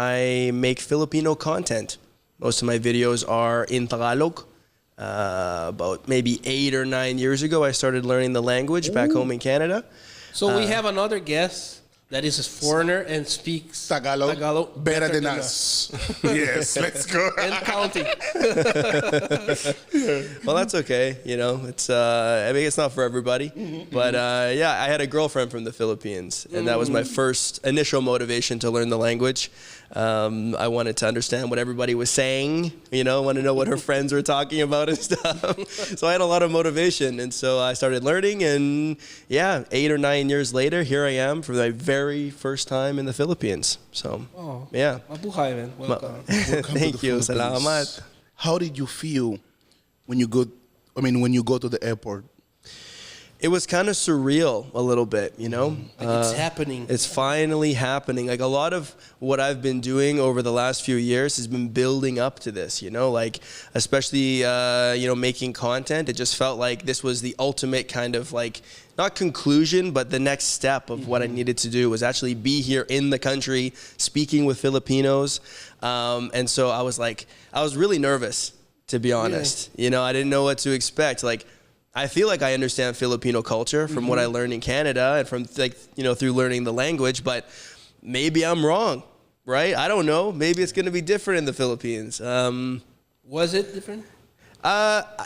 I make Filipino content. Most of my videos are in Tagalog. About maybe 8 or 9 years ago, I started learning the language back home in Canada. So we have another guest that is a foreigner and speaks Tagalog better than us. Yes, let's go. And counting. Well, that's okay. You know, it's I mean, it's not for everybody. But yeah, I had a girlfriend from the Philippines, and that was my first initial motivation to learn the language. I wanted to understand what everybody was saying. You know, want to know what her friends were talking about and stuff. So I had a lot of motivation, and so I started learning. And yeah, 8 or 9 years later, here I am for my very first time in the Philippines. So yeah, Mabuhay, man. Welcome. Thank you. Salamat. How did you feel when you go? I mean, when you go to the airport? It was kind of surreal a little bit, you know? Like it's happening. It's finally happening. Like a lot of what I've been doing over the last few years has been building up to this, you know? Like, especially, you know, making content. It just felt like this was the ultimate kind of like, not conclusion, but the next step of what I needed to do was actually be here in the country, speaking with Filipinos. And so I was like, I was really nervous, to be honest. You know, I didn't know what to expect. Like, I feel like I understand Filipino culture from what I learned in Canada and from, like, you know, through learning the language, but maybe I'm wrong, right? I don't know. Maybe it's going to be different in the Philippines. Was it different?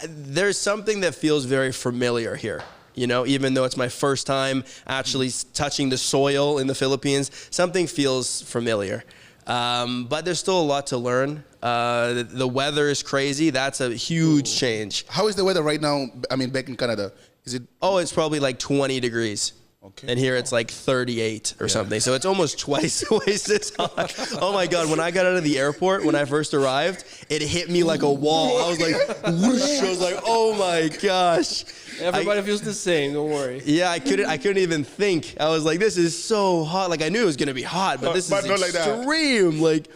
There's something that feels very familiar here. You know, even though it's my first time actually touching the soil in the Philippines, something feels familiar. But there's still a lot to learn. The weather is crazy. That's a huge change. How is the weather right now? I mean, back in Canada, is it? Oh, it's probably like 20 degrees. Okay. And here it's like 38 or something. So it's almost twice as hot. Oh my God, when I got out of the airport, when I first arrived, it hit me like a wall. I was like, whoosh. I was like, oh my gosh. Everybody feels the same, don't worry. Yeah, I couldn't even think. I was like, this is so hot. Like I knew it was gonna be hot, but this is extreme. Like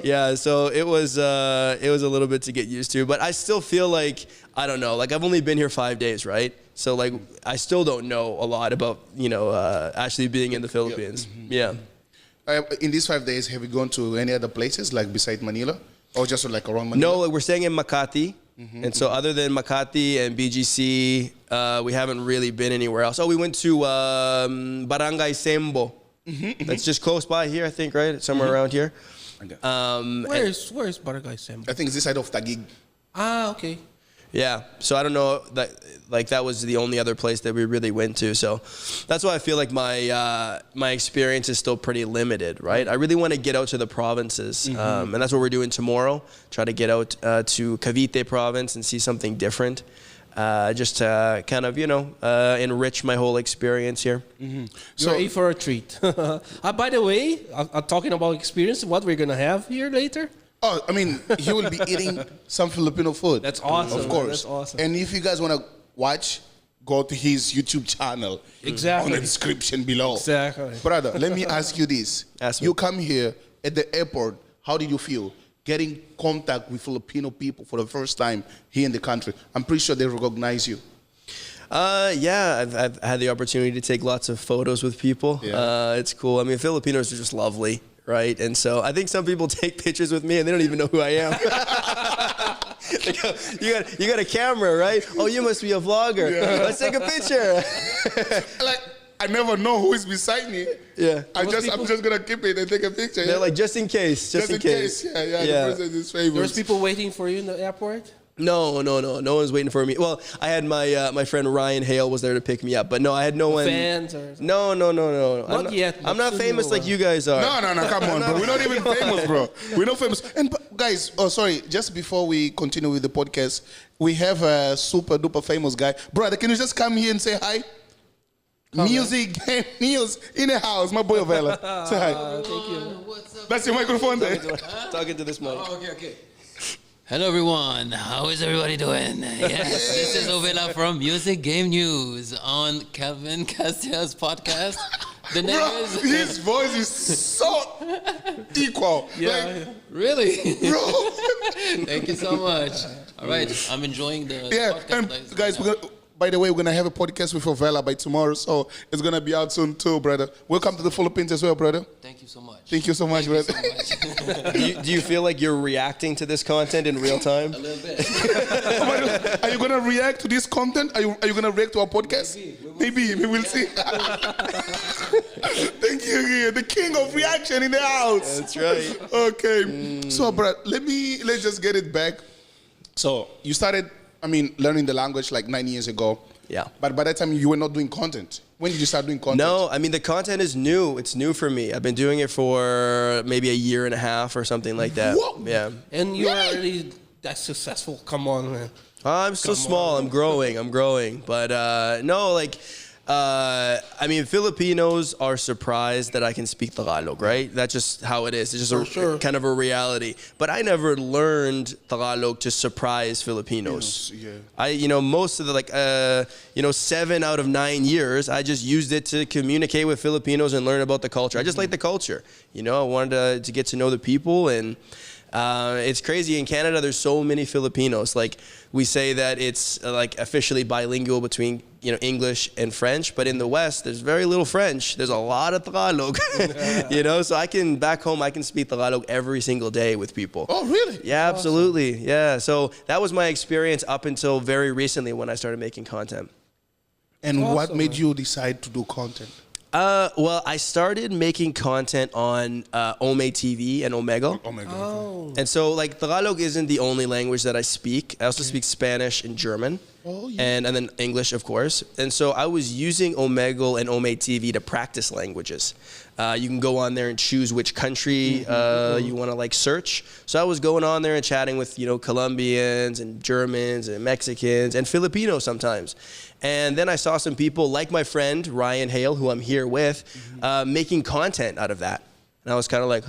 yeah, so it was a little bit to get used to, but I still feel like, I don't know, like I've only been here 5 days, right? So like I still don't know a lot about, you know, actually being in the Philippines. Yeah. In these 5 days, have you gone to any other places like beside Manila, or just like around Manila? No, like we're staying in Makati. And so other than Makati and BGC, we haven't really been anywhere else. Oh, we went to Barangay Sembo. That's just close by here, I think, right? Somewhere around here. Okay. Where's Barangay Sembo? I think it's this side of Taguig. Ah, okay. Yeah, so I don't know, that was the only other place that we really went to. So that's why I feel like my experience is still pretty limited, right? I really want to get out to the provinces, and that's what we're doing tomorrow. Try to get out to Cavite province and see something different, just to kind of, you know, enrich my whole experience here. You're in for a treat. By the way, talking about experience, what we're gonna have here later. Oh, I mean, he will be eating some Filipino food. That's awesome. Of course. That's awesome. And if you guys want to watch, go to his YouTube channel. Exactly. On the description below. Exactly. Brother, let me ask you this. Ask me. You come here at the airport. How did you feel getting contact with Filipino people for the first time here in the country? I'm pretty sure they recognize you. Yeah, I've had the opportunity to take lots of photos with people. Yeah. It's cool. I mean, Filipinos are just lovely. Right, and so I think some people take pictures with me and they don't even know who I am. They go, you got a camera, right? Oh, you must be a vlogger. Yeah. Let's take a picture. Like, I never know who is beside me. Yeah, I'm just gonna keep it and take a picture. They're like, just in case, just in case. Yeah. The person is famous. There's people waiting for you in the airport. No one's waiting for me. Well, I had my friend Ryan Hale was there to pick me up, but no, I had no one. Fans or something? No. Not yet. I'm not famous like you guys are. No, come on, bro. We're not even famous, bro. We're not famous. And guys, sorry, just before we continue with the podcast, we have a super duper famous guy. Brother, can you just come here and say hi? Music, game news in the house, my boy Ovela. Say hi. Thank you. What's up? That's your microphone there. Talking to this mic. Oh, okay. Hello everyone, how is everybody doing? Yes, this is Ovela from Music Game News on Kevin Castiel's podcast. The name is... His voice is so equal. Yeah. Really? Bro. Thank you so much. All right, I'm enjoying the podcast. And guys, By the way, we're gonna have a podcast with Ovela by tomorrow, so it's gonna be out soon too, brother. Welcome to the Philippines as well, brother. Thank you so much. Thank you so much, brother. Do you feel like you're reacting to this content in real time? A little bit. Are you gonna react to this content? Are you gonna react to our podcast? Maybe. We will see. Thank you, the king of reaction in the house. That's right. Okay. So, bro, let's just get it back. So you started, learning the language like 9 years ago. Yeah. But by that time, you were not doing content. When did you start doing content? No, the content is new. It's new for me. I've been doing it for maybe a year and a half or something like that. Whoa. Yeah. And you're already that successful. Come on, man. I'm still small. I'm growing. But no, Filipinos are surprised that I can speak Tagalog, right? That's just how it is. It's just kind of a reality. But I never learned Tagalog to surprise Filipinos. Yeah. Most of the 7 out of 9 years, I just used it to communicate with Filipinos and learn about the culture. I just like the culture. I wanted to get to know the people, and it's crazy. In Canada, there's so many Filipinos. Like, we say that it's officially bilingual between English and French, but in the West, there's very little French. There's a lot of Tagalog, So back home, I can speak Tagalog every single day with people. Oh, really? Yeah, absolutely. Yeah. So that was my experience up until very recently when I started making content. And what made you decide to do content? Well, I started making content on Ome TV and Omegle. Oh my God. Oh. And so, Tagalog isn't the only language that I speak. I also speak Spanish and German. Oh, yeah. And then English, of course. And so I was using Omegle and Ome TV to practice languages. You can go on there and choose which country you want to search. So I was going on there and chatting with Colombians and Germans and Mexicans and Filipinos sometimes. And then I saw some people like my friend Ryan Hale, who I'm here with, making content out of that. And I was kind of like,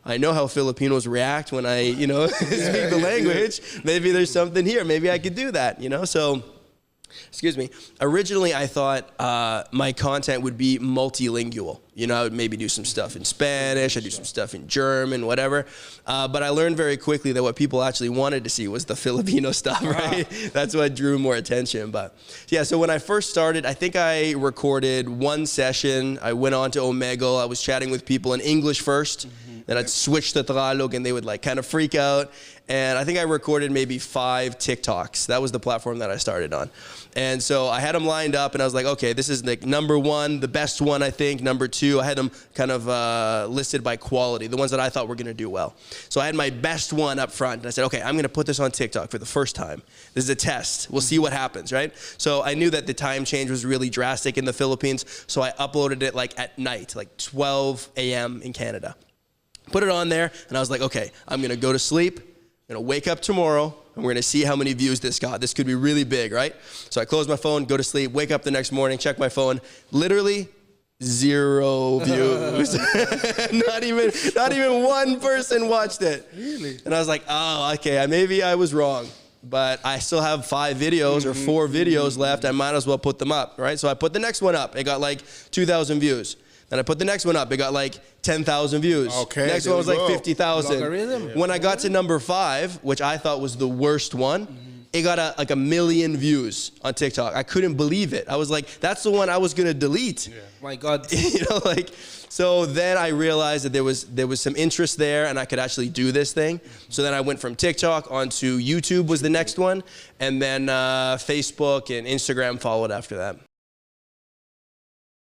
I know how Filipinos react when I, speak the language. Maybe there's something here. Maybe I could do that, So, excuse me. Originally, I thought my content would be multilingual. I would maybe do some stuff in Spanish, I'd do some stuff in German, whatever. But I learned very quickly that what people actually wanted to see was the Filipino stuff, right? That's what drew more attention. But yeah, so when I first started, I think I recorded one session. I went on to Omegle. I was chatting with people in English first. Then I'd switch to Tagalog and they would kind of freak out. And I think I recorded maybe 5 TikToks. That was the platform that I started on. And so I had them lined up and I was like, okay, this is number 1, the best one, I think. Number 2, I had them kind of listed by quality, the ones that I thought were going to do well. So I had my best one up front. And I said, okay, I'm going to put this on TikTok for the first time. This is a test. We'll see what happens, right? So I knew that the time change was really drastic in the Philippines. So I uploaded it at night, 12 a.m. in Canada. Put it on there, and I was like, okay, I'm going to go to sleep. I'm going to wake up tomorrow, and we're going to see how many views this got. This could be really big, right? So I close my phone, go to sleep, wake up the next morning, check my phone. Literally 0 views. not even one person watched it. Really? And I was like, oh, okay, maybe I was wrong. But I still have 5 videos or 4 videos left. I might as well put them up, right? So I put the next one up. It got 2,000 views. Then I put the next one up. It got 10,000 views. Okay. Next one was 50,000. Logarithm. When I got to number 5, which I thought was the worst one, it got a million views on TikTok. I couldn't believe it. I was like, that's the one I was gonna delete. Yeah. My God. So then I realized that there was some interest there and I could actually do this thing. So then I went from TikTok onto YouTube was the next one, and then Facebook and Instagram followed after that.